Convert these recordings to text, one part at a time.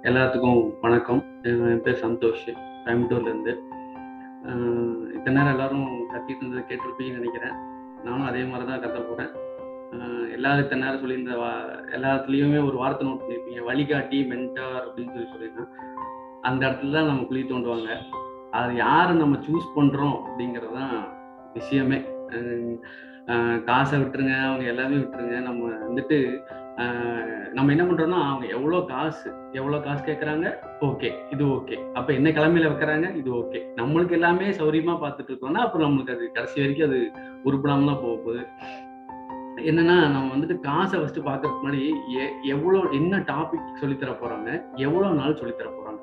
எல்லாத்துக்கும் வணக்கம். என் பேர் சந்தோஷ், கோயம்புத்தூர்லேருந்து. இத்தனை நேரம் எல்லாரும் கத்திட்டு இருந்ததை கேட்டிருப்பீங்கன்னு நினைக்கிறேன். நானும் அதே மாதிரி தான் கத்த போகிறேன். எல்லாரும் இத்தனை நேரம் சொல்லியிருந்த எல்லாத்துலேயுமே ஒரு வார்த்தை நோட் பண்ணியிருப்பீங்க, வழிகாட்டி, மென்டார் அப்படின்னு சொல்லியிருந்தேன். அந்த இடத்துல தான் நம்ம குழி தோண்டுவாங்க. அது யாரை நம்ம சூஸ் பண்ணுறோம் அப்படிங்கிறது தான் விஷயமே. காசை விட்டுருங்க, அவங்க எல்லாமே விட்டுருங்க. நம்ம வந்துட்டு நம்ம என்ன பண்றோம்னா, அவங்க எவ்வளோ காசு கேட்குறாங்க, ஓகே, இது ஓகே. அப்போ என்ன கிழமையில வைக்கிறாங்க, இது ஓகே. நம்மளுக்கு எல்லாமே சௌரியமா பார்த்துட்டு இருக்கோம்னா அப்புறம் நம்மளுக்கு அது கடைசி வரைக்கும் அது உருப்படாம தான் போக போகுது. என்னன்னா, நம்ம வந்துட்டு காசை ஃபர்ஸ்ட் பார்க்கறதுக்கு முன்னாடி எவ்வளோ என்ன டாபிக் சொல்லித்தர போறாங்க, எவ்வளோ நாள் சொல்லித்தர போறாங்க,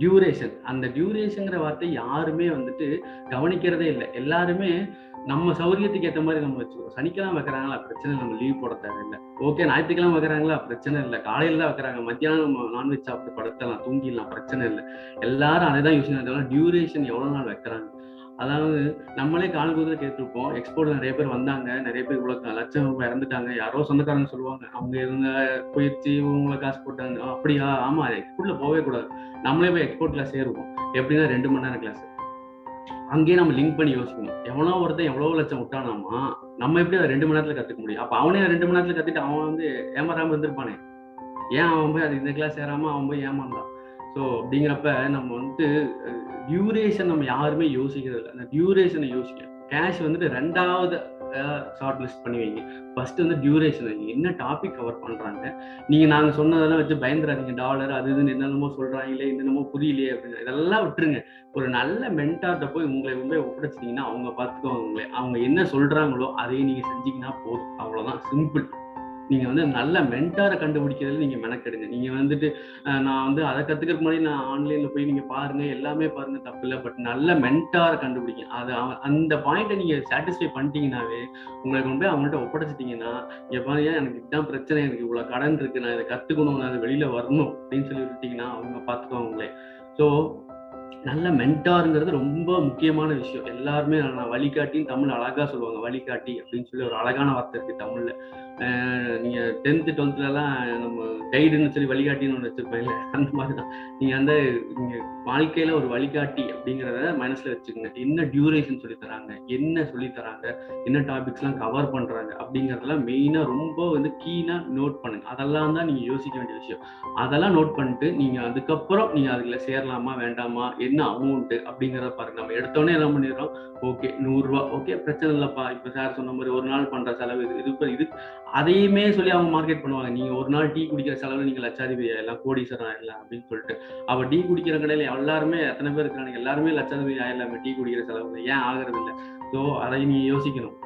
டியூரேஷன். அந்த டியூரேஷன்ங்கிற வார்த்தை யாருமே வந்துட்டு கவனிக்கிறதே இல்லை. எல்லாருமே நம்ம சௌரியத்துக்கு ஏற்ற மாதிரி நம்ம வச்சுக்கிறோம். சனிக்கிழமை வைக்கிறாங்களா, பிரச்சனை, நம்ம லீவ் போட தேவையில்லை. ஓகே, ஞாயிற்றுக்கிழமை வைக்கிறாங்களா, பிரச்சனை இல்லை. காலையில தான் வைக்கிறாங்க, மத்தியானம் நம்ம நான்வெஜ் சாப்பிட்டு படுத்தலாம், தூங்கிடலாம், பிரச்சனை இல்லை. எல்லாரும் அதை தான் யோசிச்சு, டியூரேஷன் எவ்வளோ நாள் வைக்கிறாங்க. அதாவது நம்மளே காலகுதிரை கேட்டிருப்போம். எக்ஸ்போர்ட் நிறைய பேர் வந்தாங்க, நிறைய பேர் இவ்வளோ லட்சம் ரூபாய் இறந்துட்டாங்க. யாரோ சொந்தக்காரங்க சொல்லுவாங்க, அவங்க இருந்த போயிடுச்சு, இவங்களை காசு போட்டாங்க. அப்படியா? ஆமா, எக்ஸ்போர்ட்ல போகவே கூடாது. நம்மளே போய் எக்ஸ்போர்ட் கிளாஸ் ஏறுவோம். எப்படின்னா 2 மணி நேரம் கிளாஸ். அங்கேயே நம்ம லிங்க் பண்ணி யோசிக்கணும். எவ்வளோ ஒருத்தன் எவ்வளோ லட்சம் விட்டானாமா, நம்ம எப்படி அதை 2 மணி நேரத்துல கத்துக்க முடியும்? அப்ப அவனே 2 மணி நேரத்துல கத்துட்டு அவன் வந்து ஏமாறாம இருந்திருப்பானே. ஏன் அவன் போய் அது இந்த கிளாஸ் ஏறாம அவன் போய் ஏமாந்தான்? ஸோ அப்படிங்கிறப்ப நம்ம வந்துட்டு டியூரேஷன் நம்ம யாருமே யோசிக்கிறது இல்லை. அந்த டியூரேஷனை யோசிக்க. கேஷ் வந்துட்டு 2வது ஷார்ட் லிஸ்ட் பண்ணி வைங்க. ஃபர்ஸ்ட் வந்து டியூரேஷன் வைங்க. என்ன டாபிக் கவர் பண்றாங்க, நீங்க நாங்க சொன்னதெல்லாம் வச்சு பயந்துறாதீங்க. டாலர் அது இதுன்னு என்னென்னமோ சொல்றாங்களே, என்னென்னமோ புரியலையே அப்படின்னு இதெல்லாம் விட்டுருங்க. ஒரு நல்ல மென்டார்ட்ட போய் உங்களை ஒப்படைச்சிட்டீங்கன்னா அவங்க பார்த்துக்குவாங்க உங்களை. அவங்க என்ன சொல்றாங்களோ அதையே நீங்க செஞ்சீங்கன்னா போதும். அவ்வளவுதான், சிம்பிள். நீங்க வந்து நல்ல மென்டாரை கண்டுபிடிக்கிறதுல நீங்க மெனக்கெடுங்க. நீங்க வந்துட்டு நான் வந்து அதை கத்துக்கிறதுக்கு முன்னாடி நான் ஆன்லைன்ல போய் நீங்க பாருங்க, எல்லாமே பாருங்க, தப்பு இல்லை. பட் நல்ல மென்டாரை கண்டுபிடிங்க. அது அந்த பாயிண்ட்டை நீங்க சாட்டிஸ்ஃபை பண்ணிட்டீங்கன்னாவே, உங்களுக்கு கொண்டு போய் அவங்கள்ட்ட ஒப்படைச்சிட்டீங்கன்னா, எப்பா எனக்கு இதுதான் பிரச்சனை, எனக்கு இவ்வளவு கடன் இருக்கு, நான் இதை கத்துக்கணும், நான் அதை வெளியில வரணும் அப்படின்னு சொல்லி விட்டீங்கன்னா அவங்க பார்த்துக்குவாங்க உங்களே. ஸோ நல்ல மென்டாருங்கிறது ரொம்ப முக்கியமான விஷயம். எல்லாருமே நான் வழிகாட்டின்னு தமிழ் அழகா சொல்லுவாங்க. வழிகாட்டி அப்படின்னு சொல்லி ஒரு அழகான வார்த்தை இருக்கு தமிழ்ல. நீங்க 10th 12th நம்ம கைடுன்னு சொல்லி வழிகாட்டின்னு ஒன்று வச்சிருப்பாங்கல்ல, அந்த மாதிரிதான். நீங்க வாழ்க்கையில ஒரு வழிகாட்டி அப்படிங்கிறத மனசுல வச்சுக்கோங்க. என்ன டியூரேஷன் சொல்லி தராங்க, என்ன சொல்லி தராங்க, என்ன டாபிக்ஸ் எல்லாம் கவர் பண்றாங்க அப்படிங்கறதெல்லாம் மெயினா ரொம்ப வந்து கீனா நோட் பண்ணுங்க. அதெல்லாம் தான் நீங்க யோசிக்க வேண்டிய விஷயம். அதெல்லாம் நோட் பண்ணிட்டு நீங்க அதுக்கப்புறம் நீங்க அதுல சேரலாமா வேண்டாமா, என்ன அமௌண்ட் அப்படிங்கிறத பாருங்க. நம்ம எடுத்தோடனே என்ன பண்ணிடுறோம், ஓகே 100 ரூபா, ஓகே பிரச்சனை இல்லப்பா, இப்ப சார் சொன்ன மாதிரி ஒரு நாள் பண்ற செலவு இது அதையுமே சொல்லி அவங்க மார்க்கெட் பண்ணுவாங்க. நீங்க ஒரு நாள் டீ குடிக்கிற செலவு நீங்க லட்சாதிபதி ஆயிடலாம், கோடீஸ்வரன் ஆயிடலாம் அப்படின்னு சொல்லிட்டு. அவ டீ குடிக்கிற கடையில எல்லாருமே எத்தனை பேர் இருக்கிறாங்க, எல்லாருமே லட்சாதிபதி ஆயிடலாமே டீ குடிக்கிற செலவு, ஏன் ஆகிறது இல்லை? ஸோ அதை நீங்க யோசிக்கணும்.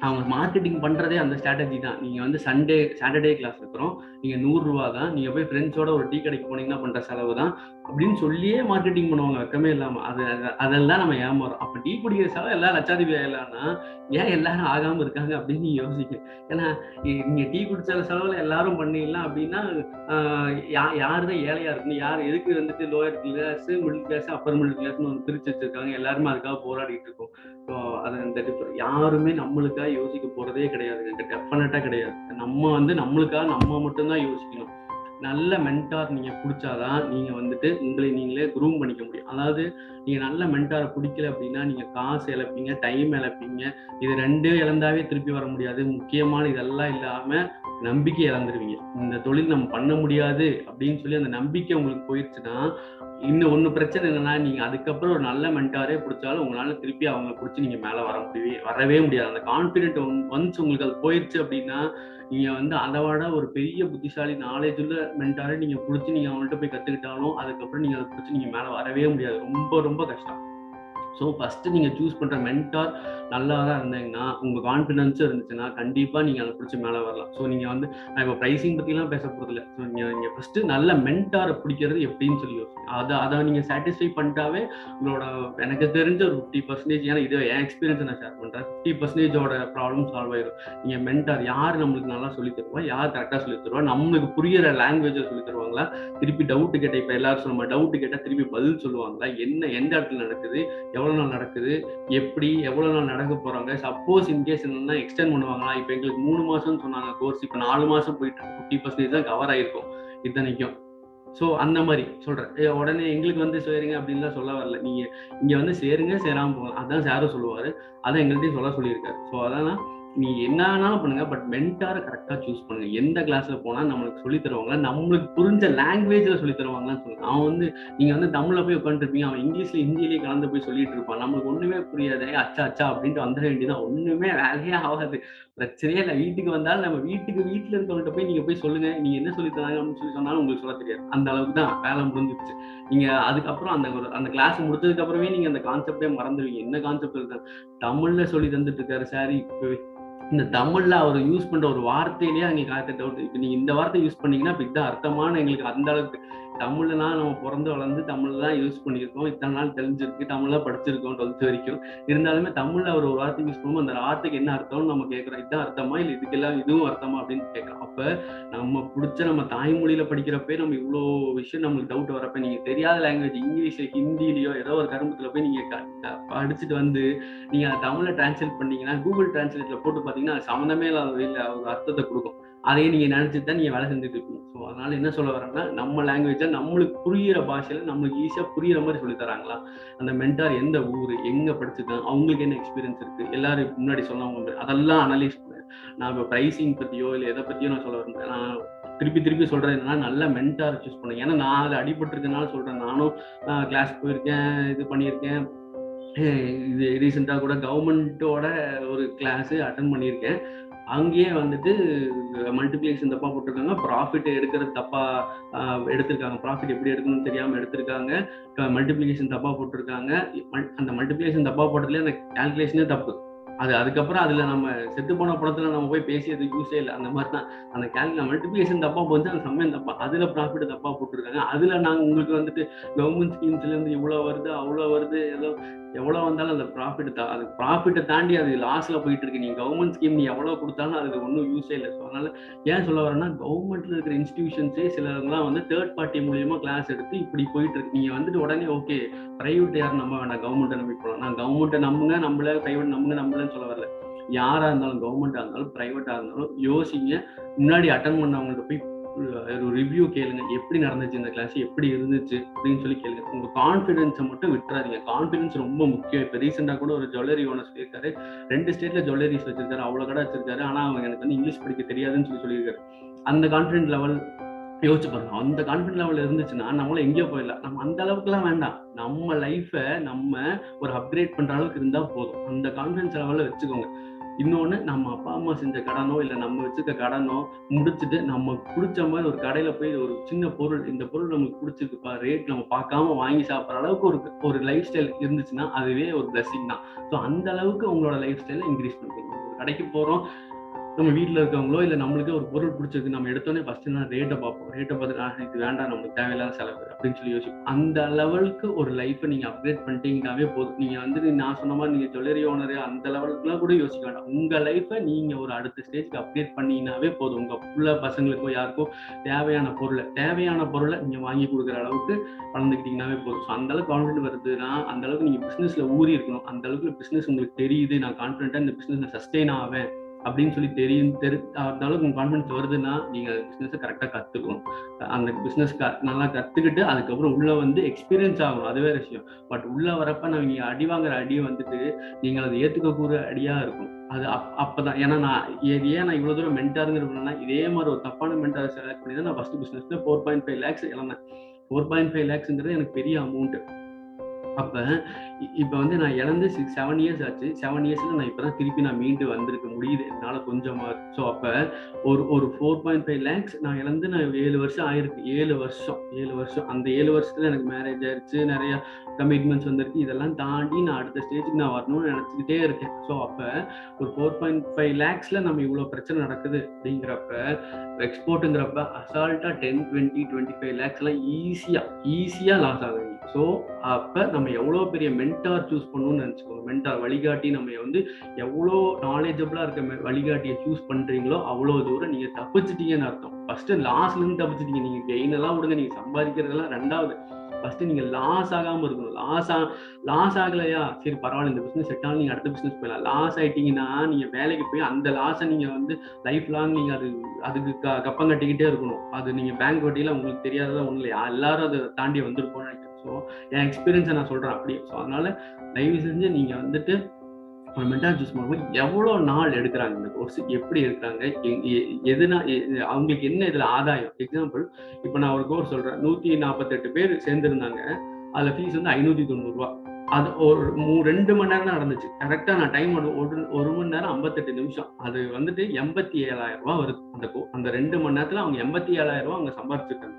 அவங்க மார்க்கெட்டிங் பண்றதே அந்த ஸ்ட்ராட்டஜி தான். நீங்க வந்து சாட்டர்டே கிளாஸ் இருக்கிறோம், நீங்க 100 ரூபா தான், நீங்க போய் ஃப்ரெண்ட்ஸோட ஒரு டீ கடைக்கு போனீங்கன்னா பண்ற செலவு தான் அப்படின்னு சொல்லியே மார்க்கெட்டிங் பண்ணுவாங்க, வெக்கமே இல்லாம. அதெல்லாம் நம்ம ஏமாறோம். அப்ப டீ குடிக்கிற செலவு எல்லாம் லட்சாதிபதி ஆயிடலாம்னா ஏன் எல்லாரும் ஆகாம இருக்காங்க அப்படின்னு நீங்க யோசிக்க. ஏன்னா நீங்க டீ குடிச்ச செலவுல எல்லாரும் பண்ணிடலாம் அப்படின்னா யாருதான் ஏழையா இருக்கணும், யார் எதுக்கு வந்துட்டு lower class, middle class, upper middle கிளாஸ்னு வந்து பிரிச்சு வச்சிருக்காங்க. எல்லாருமே அதுக்காக போராடிட்டு இருக்கோம். ஸோ அது அந்த யாருமே நம்மளுக்காக யோசிக்க போறதே கிடையாது, டெஃபினட்டா கிடையாது. நம்ம வந்து நம்மளுக்காக நம்ம மட்டும்தான் யோசிக்கணும். நல்ல மென்டார் நீங்க பிடிச்சாதான் நீங்க வந்துட்டு உங்களை நீங்களே குரூம் பண்ணிக்க முடியும். அதாவது நீங்க நல்ல மென்டாரை பிடிக்கல அப்படின்னா நீங்க காசு இழப்பீங்க, டைம் இழப்பீங்க. இது 2 இழந்தாவே திருப்பி வர முடியாது. முக்கியமான இதெல்லாம் இல்லாம நம்பிக்கை இழந்துருவீங்க. இந்த தொழில் நம்ம பண்ண முடியாது அப்படின்னு சொல்லி அந்த நம்பிக்கை உங்களுக்கு போயிடுச்சுன்னா, இன்னும் ஒண்ணு பிரச்சனை என்னன்னா, நீங்க அதுக்கப்புறம் ஒரு நல்ல மென்டாரே பிடிச்சாலும் உங்களால திருப்பி அவங்க பிடிச்சி நீங்க மேல வரவே முடியாது. அந்த கான்பிடென்ட் ஒன்ஸ் உங்களுக்கு அது போயிடுச்சு அப்படின்னா, நீங்க வந்து அதை விட ஒரு பெரிய புத்திசாலி நாலேஜ் உள்ள மென்டாரை நீங்க பிடிச்சி நீங்க அவங்கள்ட்ட போய் கத்துக்கிட்டாலும் அதுக்கப்புறம் நீங்க அதை பிடிச்சி நீங்க மேல வரவே முடியாது. ரொம்ப ரொம்ப கஷ்டம். ஸோ ஃபர்ஸ்ட் நீங்க சூஸ் பண்ற மென்டார் நல்லா தான் இருந்தீங்கன்னா, உங்க கான்ஃபிடன்ஸும் இருந்துச்சுன்னா கண்டிப்பா நீங்க அதை பிடிச்சி மேலே வரலாம். ஸோ நீங்க வந்து நான் இப்போ ப்ரைசிங் பத்திலாம் பேச போறது இல்லை. ஸோ நீங்க ஃபர்ஸ்ட் நல்ல மென்டாரை பிடிக்கிறது எப்படின்னு சொல்லி யோசிங்க. அதை நீங்க சாட்டிஸ்ஃபை பண்ணிட்டாவே உங்களோட, எனக்கு தெரிஞ்ச ஒரு 50%, ஏன்னா இது என் எக்ஸ்பீரியன்ஸ் நான் ஷேர் பண்றேன், 50%ஓட ப்ராப்ளம் சால்வ் ஆயிடும். நீங்க மென்டார் யார் நம்மளுக்கு நல்லா சொல்லி தருவா, யார் கரெக்டா சொல்லி தருவா, நம்மளுக்கு புரியுற லாங்குவேஜை சொல்லி தருவாங்களா, திருப்பி டவுட் கேட்ட, இப்போ எல்லாரும் நம்ம டவுட் கேட்டா திருப்பி பதில் சொல்லுவாங்களா, என்ன எந்த இடத்துல நடக்குது, எவ்வளவு நாள் நடக்குது, எப்படி எவ்வளவு நாள் நடக்க போறாங்க, சப்போஸ் இன்கேஸ் என்னன்னா எக்ஸ்டெண்ட் பண்ணுவாங்களா. இப்ப எங்களுக்கு 3 மாசம் சொன்னாங்க கோர்ஸ், இப்ப 4 மாசம் போயிட்டு 50% தான் கவர் ஆயிருக்கும் இத்தனைக்கும். ஸோ அந்த மாதிரி சொல்கிறேன். உடனே எங்களுக்கு வந்து சேருங்க அப்படின்லாம் சொல்ல வரல. நீங்கள் இங்கே வந்து சேருங்க, சேராமல் போகலாம். அதான் சாரும் சொல்லுவார். அதான் எங்கள்கிட்டையும் சொல்லியிருக்காரு. ஸோ அதெல்லாம் நீங்க என்னன்னாலும் பண்ணுங்க, பட் மென்டாரை கரெக்டா சூஸ் பண்ணுங்க. எந்த கிளாஸ்ல போனா நம்மளுக்கு சொல்லி தருவாங்களா, நம்மளுக்கு புரிஞ்ச லாங்குவேஜ்ல சொல்லி தருவாங்களான்னு சொல்லுங்க. அவன் வந்து நீங்க வந்து தமிழ்ல போய் உட்காந்துருப்பீங்க, அவன் இங்கிலீஷ்ல ஹிந்திலேயே கலந்து போய் சொல்லிட்டு இருப்பான். நம்மளுக்கு ஒண்ணுமே புரியாது. அச்சா அச்சா அப்படின்ட்டு வந்துட வேண்டியதான். ஒண்ணுமே வேலையே ஆகாது. பிரச்சனையே இல்லை. வீட்டுக்கு வந்தாலும் நம்ம வீட்டுல இருக்கவங்கள்ட்ட போய் நீங்க போய் சொல்லுங்க, நீங்க என்ன சொல்லி தராங்க அப்படின்னு சொல்லி சொன்னாலும் உங்களுக்கு சொல்ல தெரியாது. அந்த அளவுக்கு தான் வேலை முடிஞ்சிருச்சு. நீங்க அதுக்கப்புறம் அந்த கிளாஸ் முடிச்சதுக்கு அப்புறமே நீங்க அந்த கான்செப்டே மறந்துடுவீங்க. என்ன கான்செப்ட் இருக்கு, தமிழ்ல சொல்லி தந்துட்டு இருக்காரு சார். இப்ப இந்த தமிழ்ல அவர் யூஸ் பண்ற ஒரு வார்த்தையிலேயே அங்கே காத்த டவுட். இப்ப நீங்க இந்த வார்த்தை யூஸ் பண்ணீங்கன்னா இதுதான் அர்த்தமான எங்களுக்கு அந்த அளவுக்கு தமிழ்னா நம்ம பிறந்து வளர்ந்து தமிழ்ல தான் யூஸ் பண்ணியிருக்கோம். இத்தனை நாள் தெரிஞ்சிருக்கு, தமிழ்ல படிச்சிருக்கோம் 12th வரைக்கும். இருந்தாலுமே தமிழ்ல ஒரு வார்த்தை யூஸ் பண்ணுவோம், அந்த வார்த்தைக்கு என்ன அர்த்தம்னு நம்ம கேட்கிறோம். இதுதான் அர்த்தமா இல்லை இதுக்கெல்லாம் இதுவும் அர்த்தமா அப்படின்னு கேட்கிறோம். அப்ப நம்ம பிடிச்ச நம்ம தாய்மொழியில படிக்கிறப்பே நம்ம இவ்வளோ விஷயம் நம்மளுக்கு டவுட் வரப்ப, நீங்க தெரியாத லாங்குவேஜ் இங்கிலீஷ் ஹிந்திலயோ ஏதோ ஒரு கரும்புத்துல போய் நீங்க படிச்சுட்டு வந்து நீங்க தமிழ்ல டிரான்ஸ்லேட் பண்ணீங்கன்னா கூகுள் டிரான்ஸ்லேட்ல போட்டு பாத்தீங்கன்னா சம்மந்தமே இல்லாத ஒரு அர்த்தத்தை கொடுக்கும். அதையே நீங்க நினைச்சுட்டு தான் நீங்க வேலை செஞ்சுட்டு இருப்பீங்க. ஸோ அதனால என்ன சொல்ல வரேன்னா, நம்ம லாங்குவேஜை நம்மளுக்கு புரியிற பாஷையில நம்மளுக்கு ஈஸியா புரியுற மாதிரி சொல்லி தராங்களா, அந்த மென்டார் எந்த ஊரு எங்க படிச்சிருக்காங்க, அவங்களுக்கு என்ன எக்ஸ்பீரியன்ஸ் இருக்கு, எல்லாரும் முன்னாடி சொன்னவங்க அதெல்லாம் அனலைஸ் பண்ணேன். நான் இப்போ பிரைசிங் பத்தியோ இல்லை எதை பத்தியோ நான் சொல்ல வரேன். நான் திருப்பி சொல்றேன் என்னன்னா, நல்ல மென்டார் சூஸ் பண்ணுங்க. ஏன்னா நான் அதை அடிபட்டு இருக்கனால சொல்றேன். நானும் கிளாஸ் போயிருக்கேன், இது பண்ணியிருக்கேன். இது ரீசெண்டாக கூட கவர்மெண்ட்டோட ஒரு கிளாஸ் அட்டன் பண்ணியிருக்கேன். அங்கேயே வந்துட்டு மல்டிப்ளிகேஷன் தப்பா போட்டிருக்காங்க, ப்ராஃபிட் எடுக்கிறது தப்பா எடுத்திருக்காங்க. ப்ராஃபிட் எப்படி எடுக்கணும்னு தெரியாம எடுத்திருக்காங்க, மல்டிப்ளிகேஷன் தப்பா போட்டிருக்காங்க. அந்த மல்டிப்ளிகேஷன் தப்பா போட்டதுல அந்த கால்குலேஷனே தப்பு. அதுக்கப்புறம் அதுல நம்ம செத்து போன படத்துல நம்ம போய் பேசியது யூஸே இல்லை. அந்த மாதிரி தான் அந்த மல்டிபிகேஷன் தப்பா போச்சு, அந்த சமயம் தப்பா, அதுல ப்ராஃபிட் தப்பா போட்டிருக்காங்க. அதுல நாங்க உங்களுக்கு வந்துட்டு கவர்மெண்ட் ஸ்கீம்ஸ்ல இருந்து இவ்வளவு வருது அவ்வளவு வருது, ஏதோ எவ்வளவு வந்தாலும் அந்த ப்ராஃபிட்டை தாண்டி அது லாஸ்ல போயிட்டு இருக்கு. நீங்க கவர்மெண்ட் ஸ்கீம் நீ எவ்வளவு கொடுத்தாலும் அதுக்கு ஒன்றும் யூஸே இல்லை. ஸோ அதனால ஏன் சொல்ல வரேன்னா, கவர்மெண்ட்ல இருக்கிற இன்ஸ்டிடியூஷன்ஸே சிலர்லாம் வந்து தேர்ட் பார்ட்டி மூலியமா கிளாஸ் எடுத்து இப்படி போயிட்டு இருக்கு. நீங்க வந்துட்டு உடனே ஓகே பிரைவேட் யாரும் நம்ப வேண்டாம், கவர்மெண்ட்டை நம்பி போகலாம். நான் கவர்மெண்ட்டை நம்புங்க நம்மள, பிரைவேட் நம்புங்க நம்மளன்னு சொல்ல வரல. யாரா இருந்தாலும் கவர்மெண்டா இருந்தாலும் பிரைவேட்டா இருந்தாலும் யோசிங்க. முன்னாடி அட்டன் பண்ணவங்கள்ட்ட போய் ஒரு ரிவ்யூ கேளுங்க, எப்படி நடந்துச்சு இந்த கிளாஸ், எப்படி இருந்துச்சு அப்படின்னு சொல்லி கேளுங்க. உங்க கான்ஃபிடன்ஸை மட்டும் விட்டுறாதீங்க. கான்ஃபிடன்ஸ் ரொம்ப முக்கியம். இப்போ ரீசெண்டாக கூட ஒரு ஜுவல்லரி ஓனர் சொல்லியிருக்காரு, 2 ஸ்டேட்ல ஜுவல்லரிஸ் வச்சிருக்காரு, அவ்வளோ கடை வச்சிருக்காரு, ஆனால் அவங்க எனக்கு வந்து இங்கிலீஷ் படிக்க தெரியாதுன்னு சொல்லியிருக்காரு. அந்த கான்ஃபிடன்ட் லெவல் யோசிச்சு பாருங்க. அந்த கான்ஃபிடன்ட் லெவல் இருந்துச்சுன்னா நம்மளால எங்கேயோ போயிடலாம். நம்ம அந்த அளவுக்குலாம் வேண்டாம். நம்ம லைஃபை நம்ம ஒரு அப்கிரேட் பண்ற அளவுக்கு இருந்தா போதும். அந்த கான்ஃபிடன்ஸ் லெவலில் வச்சுக்கோங்க. இன்னொன்று, நம்ம அப்பா அம்மா செஞ்ச கடனோ இல்லை நம்ம வச்சுக்க கடனோ முடிச்சுட்டு நம்ம பிடிச்ச மாதிரி ஒரு கடையில போய் ஒரு சின்ன பொருள், இந்த பொருள் நமக்கு பிடிச்சிருக்குப்பா, ரேட் நம்ம பார்க்காம வாங்கி சாப்பிட்ற அளவுக்கு ஒரு லைஃப் ஸ்டைல் இருந்துச்சுன்னா அதுவே ஒரு பிளஸிங் தான். ஸோ அந்த அளவுக்கு உங்களோட லைஃப் ஸ்டைலை இன்க்ரீஸ் பண்ணுவீங்க. ஒரு கடைக்கு போகிறோம், நம்ம வீட்டில் இருக்கவங்களோ இல்லை நம்மளுக்கே ஒரு பொருள் பிடிச்சிருக்கு, நம்ம எடுத்தோடனே ஃபர்ஸ்ட் நான் ரேட்டை பார்ப்போம். ரேட்டை பார்த்துட்டு இது வேண்டாம், நம்மளுக்கு தேவையில்லாத செலவு அப்படின்னு சொல்லி யோசிப்போம். அந்த லெவலுக்கு ஒரு லைஃப்பை நீங்கள் அப்கிரேட் பண்ணிட்டீங்கன்னாவே போதும். நீங்கள் வந்து நான் சொன்ன மாதிரி நீங்கள் ஜுவல்லரி ஓனர் அந்த லெவலுக்குலாம் கூட யோசிக்க வேண்டாம். உங்கள் லைஃப்பை நீங்கள் ஒரு அடுத்த ஸ்டேஜ்க்கு அப்கிரேட் பண்ணிங்கனாவே போதும். உங்கள் புள்ள பசங்களுக்கோ யாருக்கோ தேவையான பொருளை நீங்கள் வாங்கி கொடுக்குற அளவுக்கு வளர்ந்துக்கிட்டீங்கன்னாவே போதும். ஸோ அந்த அளவுக்கு கான்ஃபிடென்ட் வருதுன்னா அந்த அளவுக்கு நீங்கள் பிஸ்னஸில் ஊறி இருக்கணும். அந்த அளவுக்கு பிஸ்னஸ் உங்களுக்கு தெரியுது, நான் கான்ஃபிடென்ட்டாக இந்த பிஸ்னஸில் சஸ்டெயின் ஆவேன் அப்படின்னு சொல்லி அந்த அளவுக்கு உங்க கான்ஃபிடன்ஸ் வருதுன்னா நீங்க பிசினஸ் கரெக்டா கத்துக்கணும். அந்த பிசினஸ் நல்லா கத்துக்கிட்டு அதுக்கப்புறம் உள்ள வந்து எக்ஸ்பீரியன்ஸ் ஆகணும், அது வேற விஷயம். பட் உள்ள வரப்ப நீங்க அடி வாங்குற அடி வந்துட்டு நீங்க அதை ஏத்துக்கக்கூட அடியா இருக்கும். அது அப்பதான். ஏன்னா நான் இவ்வளவு தூரம் மென்டாருங்கிறதுனா இதே மாதிரி ஒரு தப்பான மென்டாரை செலக்ட் பண்ணி தான் நான் ஃபர்ஸ்ட் பிசினஸ்ல 4.5 lakhs இழந்தேன். 4.5 lakhsங்கிறது எனக்கு பெரிய அமௌண்ட். அப்ப இப்ப வந்து நான் இழந்து 7 years ஆச்சு. 7 yearsல நான் இப்பதான் திருப்பி நான் மீண்டு வந்திருக்க முடியுது என்னால கொஞ்சமா. ஸோ அப்ப ஒரு 4.5 lakhs நான் இழந்து நான் 7 வருஷம் ஆயிருக்கு. 7 வருஷம். அந்த 7 வருஷத்துல எனக்கு மேரேஜ் ஆயிடுச்சு, நிறைய கமிட்மெண்ட்ஸ் வந்திருக்கு. இதெல்லாம் தாண்டி நான் அடுத்த ஸ்டேஜுக்கு நான் வரணும்னு நினைச்சுக்கிட்டே இருக்கேன். ஸோ அப்ப ஒரு 4.5 lakhsல நம்ம இவ்வளவு பிரச்சனை நடக்குது அப்படிங்கிறப்ப, எக்ஸ்போர்ட்டுங்கிறப்ப அசால்ட்டா 10, 20, 25 lakhs எல்லாம் ஈஸியா லாஸ் ஆகுது. ஸோ அப்ப நம்ம எவ்வளவு பெரிய மென்டார் சூஸ் பண்ணணும்னு நினைச்சுக்கோங்க. மென்டார் வழிகாட்டி நம்ம வந்து எவ்வளோ நாலேஜபிளா இருக்க வழிகாட்டியை சூஸ் பண்றீங்களோ அவ்வளவு தூரம் நீங்க தப்பிச்சிட்டீங்கன்னு அர்த்தம். ஃபர்ஸ்ட் லாஸ்ல இருந்து தப்பிச்சிட்டீங்க. நீங்க கெயின் எல்லாம் விடுங்க, நீங்க சம்பாதிக்கிறதெல்லாம் ரெண்டாவது. ஃபர்ஸ்ட் நீங்க லாஸ் ஆகாம இருக்கணும். லாஸ் ஆகலையா, சரி பரவாயில்ல, இந்த பிசினஸ் செட் ஆகல, நீங்க அடுத்த பிசினஸ் போயிடலாம். லாஸ் ஆயிட்டீங்கன்னா நீங்க வேலைக்கு போய் அந்த லாஸை நீங்க வந்து லைஃப் லாங் நீங்க அதுக்கு கப்பம் கட்டிக்கிட்டே இருக்கணும். அது நீங்க பேங்க் வட்டியில உங்களுக்கு தெரியாததான் ஒண்ணு இல்லையா, எல்லாரும் அதை தாண்டி வந்திருப்போம்னு நினைக்கிறேன். ஸோ என் எக்ஸ்பீரியன்ஸை நான் சொல்றேன் அப்படியே. ஸோ அதனால தயவு செஞ்சு நீங்க வந்துட்டு ஒரு மென்டார் சூஸ் பண்ணும்போது எவ்வளோ நாள் எடுக்கிறாங்க இந்த கோர்ஸ், எப்படி எடுக்கிறாங்க, எதுனா அவங்களுக்கு என்ன இதுல ஆதாயம். எக்ஸாம்பிள், இப்போ நான் ஒரு கோர்ஸ் சொல்றேன், 148 பேர் சேர்ந்துருந்தாங்க, அதுல ஃபீஸ் வந்து 590 ரூபா. அது ஒரு 2 மணி நேரம் தான் நடந்துச்சு. கரெக்டா நான் டைம் ஒரு மணி நேரம் 58 நிமிஷம். அது வந்துட்டு 87,000 ரூபாய் வருது. அந்த 2 மணி நேரத்துல அவங்க 87,000 ரூபாய் அவங்க சம்பாதிச்சிருக்காங்க.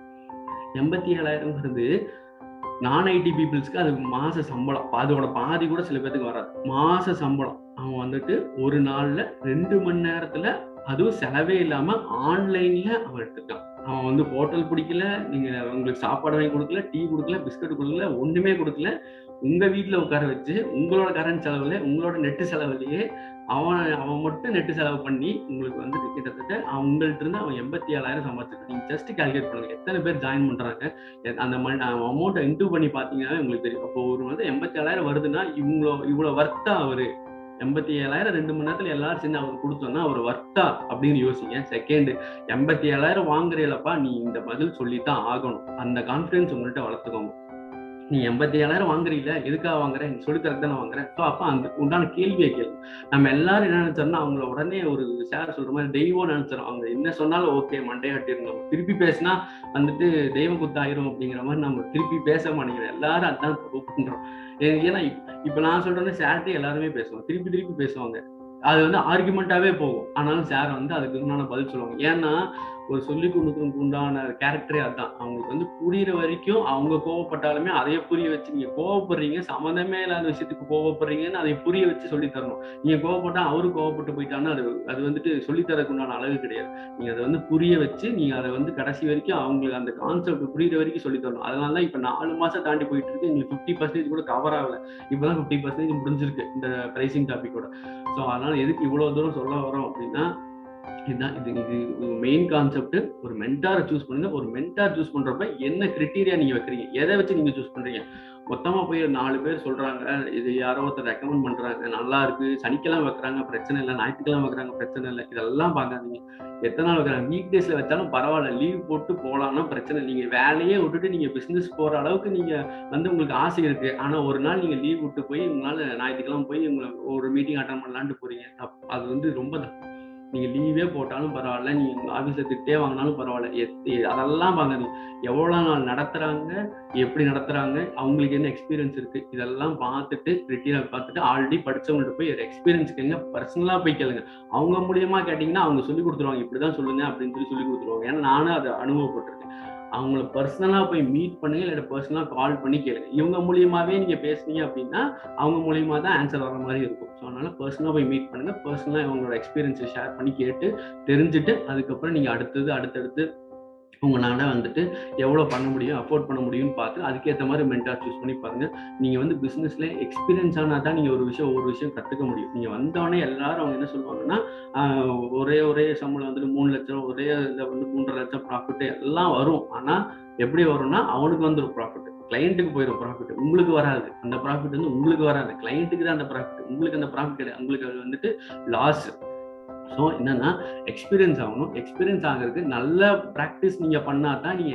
87,000ங்கிறது நான் ஐடி பீப்புள்ஸ்க்கு அது மாச சம்பளம். அதோட பாதி கூட சில பேருக்கு வராது. மாச சம்பளம். அவன் வந்துட்டு ஒரு நாள்ல 2 மணி நேரத்துல, அதுவும் செலவே இல்லாம ஆன்லைன்ல அவன் எடுத்துருக்கான். அவன் வந்து ஹோட்டல் பிடிக்கல, நீங்க உங்களுக்கு சாப்பாடு வாங்கி கொடுக்கல, டீ கொடுக்கல, பிஸ்கட் கொடுக்கல, ஒண்ணுமே கொடுக்கல. உங்க வீட்டுல உட்கார வச்சு உங்களோட கரண்ட் செலவுல, உங்களோட நெட்டு செலவுலயே அவன் மட்டும் நெட்டு செலவு பண்ணி உங்களுக்கு வந்துட்டு கிட்டத்தட்ட அவங்கள்ட்ட இருந்து அவன் 87,000 சம்பாதிச்சிருக்கான். நீங்க ஜஸ்ட் கால்குலேட் பண்ணுங்க, எத்தனை பேர் ஜாயின் பண்றாங்க, அந்த அமௌண்ட்டை இன்டூ பண்ணி பாத்தீங்கன்னா உங்களுக்கு தெரியும். அப்போ ஒரு வந்து 87,000 வருதுன்னா இவ்வளவு வர்த்தா அவரு 87,000 2 மணி நேரத்துல எல்லாரும் சேர்ந்து அவருக்கு கொடுத்தோம்னா அவர் வர்த்தா அப்படின்னு யோசிங்க. செகண்ட், 87,000 வாங்குறீங்களப்பா, நீ இந்த பதில் சொல்லித்தான் ஆகணும். அந்த கான்பிடன்ஸ் உங்கள்கிட்ட வளர்த்துக்கோங்க. நீ 87,000 வாங்குறீல, எதுக்காக வாங்குற, நீ சொல்லித்தரக்கு தானே வாங்குறேன். ஸோ அப்போ அந்த உண்டான கேள்வியை கேள்வி. நம்ம எல்லாரும் என்ன நினைச்சோம்னா, அவங்கள உடனே ஒரு சார் சொல்ற மாதிரி தெய்வம் நினைச்சிடும். அவங்க என்ன சொன்னாலும் ஓகே மண்டே கட்டிருந்தோம். திருப்பி பேசினா வந்துட்டு தெய்வம் குத்தாயிரும் அப்படிங்கிற மாதிரி நம்ம திருப்பி பேச மாட்டேங்கிறோம். எல்லாரும் அதான் தப்பு பண்றோம். ஏன்னா இப்ப நான் சொல்றேன்னு சார்ட்டே எல்லாருமே பேசுவோம், திருப்பி பேசுவாங்க. அது வந்து ஆர்குமெண்டாவே போகும். ஆனாலும் சார் வந்து அதுக்கு உண்டான பதில் சொல்லுவாங்க. ஏன்னா ஒரு சொல்லி கொடுக்கறதுக்கு உண்டான கேரக்டரே அதுதான். அவங்களுக்கு வந்து புரியுற வரைக்கும் அவங்க கோவப்பட்டாலுமே அதைய புரிய வச்சு, நீங்க கோவப்படுறீங்க, சம்மந்தமே இல்லாத விஷயத்துக்கு கோவப்படுறீங்கன்னு அதை புரிய வச்சு சொல்லி தரணும். நீங்க கோவப்பட்டா அவரு கோவப்பட்டு போயிட்டாங்கன்னா அது வந்துட்டு சொல்லித்தரக்கு உண்டான அளவு கிடையாது. நீங்க அதை வந்து புரிய வச்சு நீங்க அதை வந்து கடைசி வரைக்கும் அவங்களுக்கு அந்த கான்செப்ட் புரியுற வரைக்கும் சொல்லி தரணும். அதனாலதான் இப்ப 4 மாசம் தாண்டி போயிட்டு இருக்கு, உங்களுக்கு 50% கூட கவர் ஆகல. இப்பதான் 50% முடிஞ்சிருக்கு இந்த பிரைசிங் டாபிக்கோட. ஸோ அதனால எதுக்கு இவ்வளவு தூரம் சொல்ல வரோம் அப்படின்னா, இதுதான் இது மெயின் கான்செப்ட். ஒரு மென்டாரை சூஸ் பண்ணுங்க. ஒரு மென்டார் சூஸ் பண்றப்ப என்ன கிரைட்டீரியா நீங்க வைக்கிறீங்க, எதை வச்சு நீங்க சூஸ் பண்றீங்க. மொத்தமா போய் 4 பேர் சொல்றாங்க, இது யாரோ ஒருத்தர் ரெக்கமெண்ட் பண்றாங்க, நல்லா இருக்கு, சனிக்கிழமை வைக்கிறாங்க பிரச்சனை இல்லை, ஞாயிற்றுக்கிழமை வைக்கிறாங்க பிரச்சனை இல்லை, இதெல்லாம் பார்க்காதீங்க. எத்தனை நாள் வைக்கிறாங்க, வீக் டேஸ்ல வச்சாலும் பரவாயில்ல, லீவ் போட்டு போலாம்னா பிரச்சனை. நீங்க வேலையே விட்டுட்டு நீங்க பிசினஸ் போற அளவுக்கு நீங்க வந்து உங்களுக்கு ஆசை இருக்கு, ஆனா ஒரு நாள் நீங்க லீவ் விட்டு போய் உங்களால ஞாயிற்றுக்கிழமை போய் உங்களுக்கு ஒரு மீட்டிங் அட்டன் பண்ணலான்ட்டு போறீங்க. அது வந்து ரொம்ப தப்பு. நீங்க லீவே போட்டாலும் பரவாயில்ல, நீங்க ஆபீஸ்ல திட்டே வாங்கினாலும் பரவாயில்ல, அதெல்லாம் பாருங்க. எவ்வளவு நாள் நடத்துறாங்க, எப்படி நடத்துறாங்க, அவங்களுக்கு என்ன எக்ஸ்பீரியன்ஸ் இருக்கு, இதெல்லாம் பார்த்துட்டு கிரிட்டீரியா பார்த்துட்டு ஆல்ரெடி படிச்சவங்கள்ட்ட போய் எக்ஸ்பீரியன்ஸ் கேளுங்க, பர்சனலா போய் கேளுங்க. அவங்க மூலியமா கேட்டீங்கன்னா அவங்க சொல்லி கொடுத்துருவாங்க, இப்படிதான் சொல்லுங்க அப்படின்னு சொல்லி கொடுத்துருவாங்க. ஏன்னா நானும் அதை அனுபவப்பட்டிருக்கேன். அவங்கள பர்சனலா போய் மீட் பண்ணுங்க, இல்லை பர்சனலா கால் பண்ணி கேளுங்க. இவங்க மூலியமாவே நீங்க பேசுனீங்க அப்படின்னா அவங்க மூலியமா தான் ஆன்சர் வர மாதிரி இருக்கும். ஸோ அதனால பர்சனலா போய் மீட் பண்ணுங்க, பர்சனலா அவங்களோட எக்ஸ்பீரியன்ஸை ஷேர் பண்ணி கேட்டு தெரிஞ்சுட்டு அதுக்கப்புறம் நீங்க அடுத்தடுத்து உங்களால வந்துட்டு எவ்வளவு பண்ண முடியும், அஃபோர்ட் பண்ண முடியும்னு பார்த்து அதுக்கேற்ற மாதிரி மென்டார் சூஸ் பண்ணி பாருங்க. நீங்க வந்து பிசினஸ்ல ஒவ்வொரு விஷயம் கத்துக்க முடியும். நீங்க வந்தோடனே எல்லாரும் அவங்க என்ன சொல்லுவாங்கன்னா, ஒரே சம்பளம் வந்துட்டு 3 லட்சம், ஒரே இதில் வந்து 3.5 லட்சம் ப்ராஃபிட் எல்லாம் வரும். ஆனா எப்படி வரும்னா, அவனுக்கு வந்துடும் ப்ராஃபிட், கிளையண்ட்டுக்கு போயிடும் ப்ராஃபிட், உங்களுக்கு வராது. அந்த ப்ராஃபிட் வந்து உங்களுக்கு வராது, கிளையண்ட்டுக்கு தான் அந்த ப்ராஃபிட், உங்களுக்கு அந்த ப்ராஃபிட் கிடையாது, உங்களுக்கு அது வந்துட்டு லாஸ். ஸோ என்னன்னா எக்ஸ்பீரியன்ஸ் ஆகணும். எக்ஸ்பீரியன்ஸ் ஆகிறதுக்கு நல்ல ப்ராக்டிஸ் நீங்க பண்ணா தான் நீங்க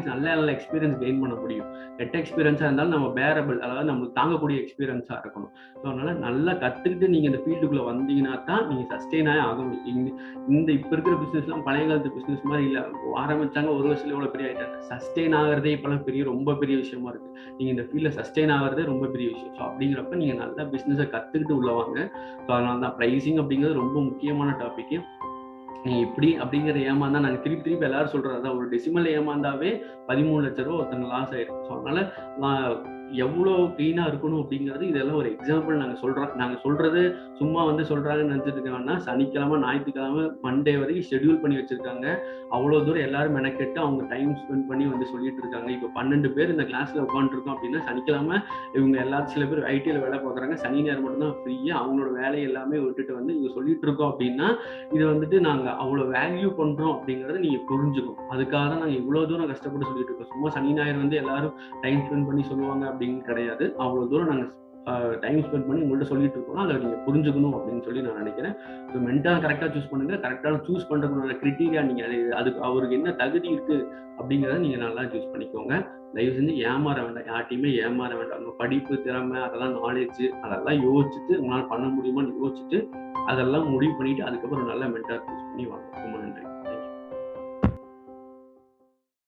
நல்ல எக்ஸ்பீரியன்ஸ் கெயின் பண்ண முடியும். கெட்ட எக்ஸ்பீரியன்ஸா இருந்தாலும் நம்ம பேரபிள், அதாவது நம்மளுக்கு தாங்கக்கூடிய எக்ஸ்பீரியன்ஸா இருக்கணும். ஸோ அதனால நல்லா கத்துக்கிட்டு நீங்க இந்த ஃபீல்டுக்குள்ள வந்தீங்கன்னா தான் நீங்க சஸ்டெயினாக ஆக முடியும். இந்த இப்ப இருக்கிற பிசினஸ்லாம் பழைய காலத்து பிசினஸ் மாதிரி இல்லை. ஆரம்பிச்சாங்க, ஒரு வருஷத்துல எவ்வளவு பெரிய ஆயிட்டாங்க. சஸ்டெயின் ஆகிறதே இப்பெல்லாம் ரொம்ப பெரிய விஷயமா இருக்கு. நீங்க இந்த ஃபீல்ட்ல சஸ்டெயின் ஆகிறதே ரொம்ப பெரிய விஷயம். ஸோ அப்படிங்கிறப்ப நீங்க நல்லா பிசினஸை கத்துக்கிட்டு உள்ளவாங்க. ஸோ அதனால தான் ப்ரைசிங் அப்படிங்கிறது ரொம்ப முக்கியமான டாபிக். நீ இப்படி அப்படிங்கிற ஏமாந்தா, நாங்க திருப்பி எல்லாரும் சொல்றது, ஒரு டெசிமல் ஏமாந்தாவே 13 லட்சம் ரூபாய் ஒருத்தங்க லாஸ் ஆயிடும். ஸோ அதனால எவ்வளவு கிளீனா இருக்கணும் அப்படிங்கிறது இதெல்லாம் ஒரு எக்ஸாம்பிள் நாங்க சொல்றோம். நாங்க சொல்றது சும்மா வந்து சொல்றாங்கன்னு நினைச்சிட்டு இருக்காங்கன்னா, சனிக்கிழமை, ஞாயிற்றுக்கிழமை, மண்டே வரைக்கும் ஷெட்யூல் பண்ணி வச்சிருக்காங்க. அவ்வளவு தூரம் எல்லாரும் மெனக்கெட்டு அவங்க டைம் ஸ்பெண்ட் பண்ணி வந்து சொல்லிட்டு இருக்காங்க. இப்ப 12 பேர் இந்த கிளாஸ்ல உட்காந்துருக்கோம் அப்படின்னா, சனிக்கிழமை இவங்க எல்லாரும், சில பேர் ஐடில வேலை பார்க்குறாங்க, சனி நேரம் மட்டும்தான் ஃப்ரீயா அவங்களோட வேலையை எல்லாமே விட்டுட்டு வந்து இவங்க சொல்லிட்டு இருக்கோம் அப்படின்னா, இது வந்துட்டு நாங்க நாங்கள் அவ்வளோ வேல்யூ பண்ணுறோம் அப்படிங்கிறத நீங்கள் புரிஞ்சுக்கணும். அதுக்காக தான் நாங்கள் இவ்வளோ தூரம் கஷ்டப்பட்டு சொல்லிட்டு இருக்கோம். சும்மா சனி ஞாயிறு வந்து எல்லாரும் டைம் ஸ்பெண்ட் பண்ணி சொல்லுவாங்க அப்படின்னு கிடையாது. அவ்வளோ தூரம் நாங்கள் டைம் ஸ்பெண்ட் பண்ணி உங்கள்கிட்ட சொல்லிட்டு இருக்கோம். அதை நீங்கள் புரிஞ்சுக்கணும் அப்படின்னு சொல்லி நான் நினைக்கிறேன். ஸோ மென்டாக கரெக்டாக சூஸ் பண்ணுங்க. கரெக்டாக சூஸ் பண்ணுறதுக்குள்ள கிரிட்டீரியா நீங்கள் அதுக்கு அவருக்கு என்ன தகுதி இருக்குது அப்படிங்கிறத நீங்கள் நல்லா சூஸ் பண்ணிக்கோங்க. தயவு செஞ்சு ஏமாற வேண்டாம், யார்ட்டையுமே ஏமாற வேண்டாம். உங்கள் படிப்பு, திறமை, அதெல்லாம் நாலேஜ் அதெல்லாம் யோசிச்சுட்டு உங்களால் பண்ண முடியுமான்னு யோசிச்சுட்டு அதெல்லாம் முடிவு பண்ணிட்டு அதுக்கப்புறம் நல்ல மென்டார் சூஸ் பண்ணி வாங்க. ரொம்ப நன்றி.